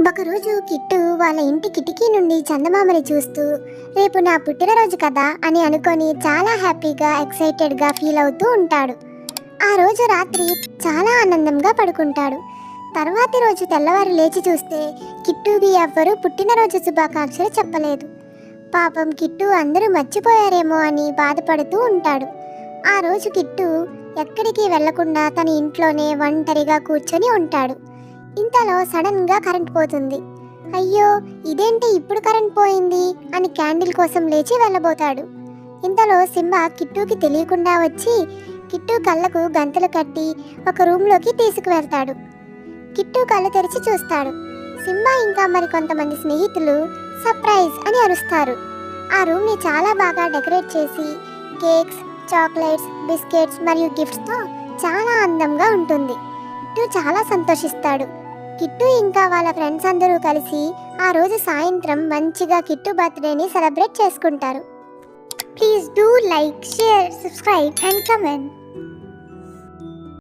ఒకరోజు కిట్టు వాళ్ళ ఇంటి కిటికీ నుండి చందమామని చూస్తూ రేపు నా పుట్టినరోజు కదా అని అనుకొని చాలా హ్యాపీగా ఎక్సైటెడ్గా ఫీల్ అవుతూ ఉంటాడు. ఆ రోజు రాత్రి చాలా ఆనందంగా పడుకుంటాడు. తర్వాతి రోజు తెల్లవారు లేచి చూస్తే కిట్టుకి ఎవ్వరూ పుట్టినరోజు శుభాకాంక్షలు చెప్పలేదు. పాపం కిట్టు అందరూ మర్చిపోయారేమో అని బాధపడుతూ ఉంటాడు. ఆ రోజు కిట్టు ఎక్కడికి వెళ్లకుండా తన ఇంట్లోనే ఒంటరిగా కూర్చొని ఉంటాడు. ఇంతలో సడన్గా కరెంట్ పోతుంది. అయ్యో, ఇదేంటి ఇప్పుడు కరెంట్ పోయింది అని క్యాండిల్ కోసం లేచి వెళ్ళబోతాడు. ఇంతలో సింబా కిట్టుకి తెలియకుండా వచ్చి కిట్టు కళ్ళకు గంతలు కట్టి ఒక రూమ్లోకి తీసుకువెళ్తాడు. కిట్టు కళ్ళు తెరిచి చూస్తాడు. సింబా ఇంకా మరికొంతమంది స్నేహితులు సర్ప్రైజ్ అని అరుస్తారు. ఆ రూమ్ని చాలా బాగా డెకరేట్ చేసి కేక్స్, చాక్లెట్స్, బిస్కెట్స్ మరియు గిఫ్ట్స్తో చాలా అందంగా ఉంటుంది. కిట్టు చాలా సంతోషిస్తాడు. కిట్టు ఇంకా వాళ్ళ ఫ్రెండ్స్ అందరూ కలిసి ఆ రోజు సాయంత్రం మంచిగా కిట్టు బర్త్డేని సెలబ్రేట్ చేసుకుంటారు. Please do like, share, subscribe and comment.